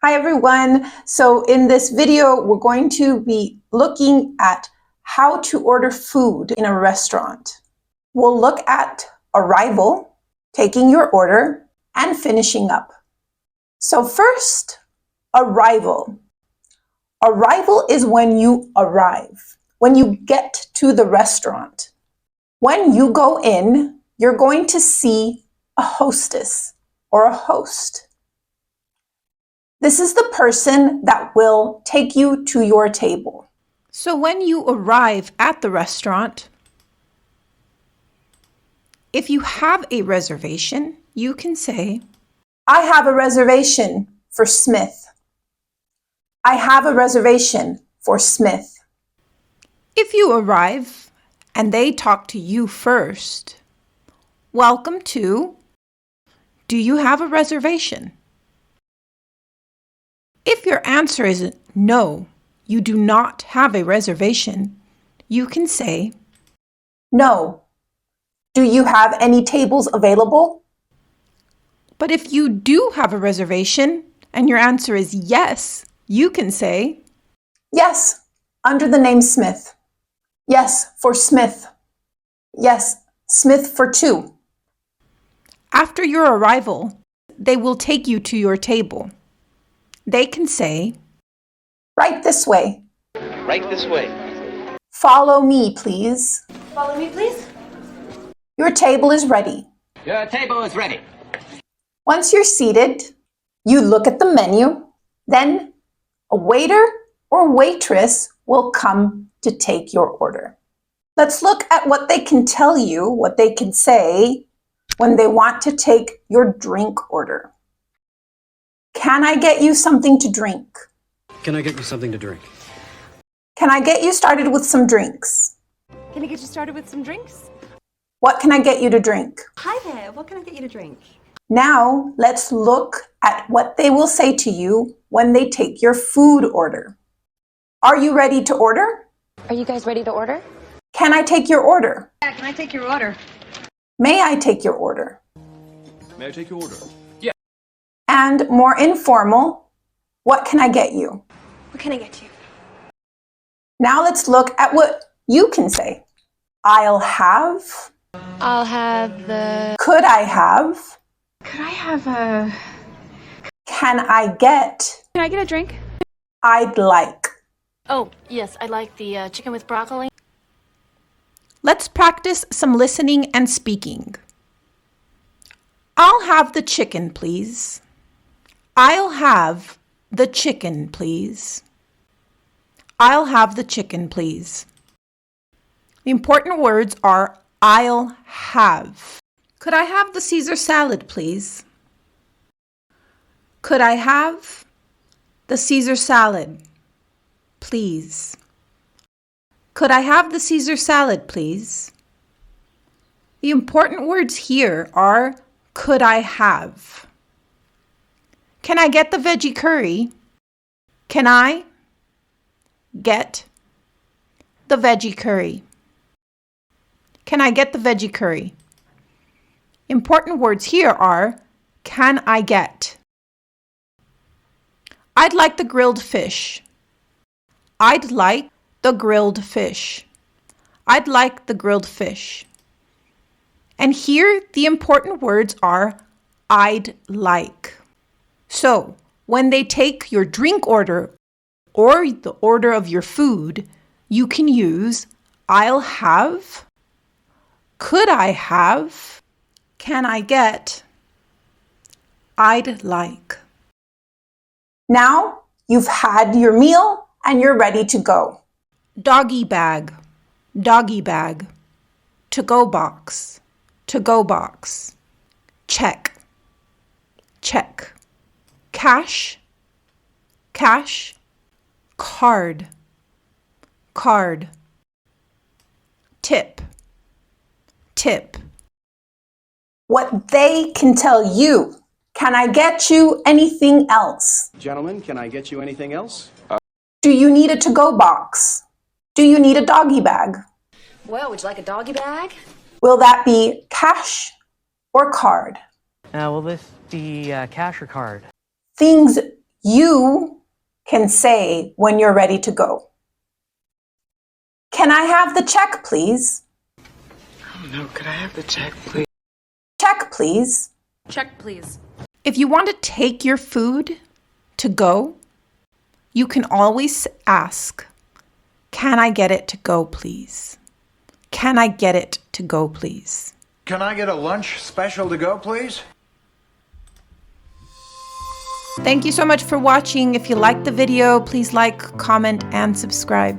Hi everyone. So in this video, we're going to be looking at how to order food in a restaurant. We'll look at arrival, taking your order, and finishing up. So first, arrival. Arrival is when you arrive, when you get to the restaurant. When you go in, you're going to see a hostess or a host. This is the person that will take you to your table. So when you arrive at the restaurant, if you have a reservation, you can say, I have a reservation for Smith. I have a reservation for Smith. If you arrive and they talk to you first, welcome to, do you have a reservation? If your answer is no, you do not have a reservation, you can say, No. Do you have any tables available? But if you do have a reservation and your answer is yes, you can say, Yes, under the name Smith. Yes, for Smith. Yes, Smith for two. After your arrival, they will take you to your table. They can say, Right this way. Right this way. Follow me, please. Follow me, please. Your table is ready. Your table is ready. Once you're seated, you look at the menu. Then a waiter or waitress will come to take your order. Let's look at what they can tell you, what they can say when they want to take your drink order. Can I get you something to drink? Can I get you something to drink? Can I get you started with some drinks? Can I get you started with some drinks? What can I get you to drink? Hi there, what can I get you to drink? Now, let's look at what they will say to you when they take your food order. Are you ready to order? Are you guys ready to order? Can I take your order? Yeah, can I take your order? May I take your order? May I take your order? And more informal, what can I get you? What can I get you? Now let's look at what you can say. I'll have. I'll have the... Could I have? Could I have a... Can I get? Can I get a drink? I'd like. Oh, yes, I like the chicken with broccoli. let's practice some listening and speaking. I'll have the chicken, please. I'll have the chicken, please. I'll have the chicken, please. The important words are I'll have. Could I have the Caesar salad, please? Could I have the Caesar salad, please? Could I have the Caesar salad, please? The important words here are could I have? Can I get the veggie curry? Can I get the veggie curry? Can I get the veggie curry? Important words here are can I get? I'd like the grilled fish. I'd like the grilled fish. I'd like the grilled fish. And here the important words are I'd like. So when they take your drink order or the order of your food, you can use I'll have, could I have, can I get, I'd like. Now you've had your meal and you're ready to go. Doggy bag, to-go box, to-go box. Check, check. Cash, cash. Card, card. Tip, tip. What they can tell you. Can I get you anything else? Gentlemen, can I get you anything else? Do you need a to-go box? Do you need a doggy bag? Well, would you like a doggy bag? Will that be cash or card? Will this be cash or card? Things You can say when you're ready to go. Can I have the check, please? Oh no, could I have the check, please? Check, please. Check, please. If you want to take your food to go, you can always ask, can I get it to go, please? Can I get it to go, please? Can I get a lunch special to go, please? Thank you so much for watching. If you liked the video, please like, comment, and subscribe.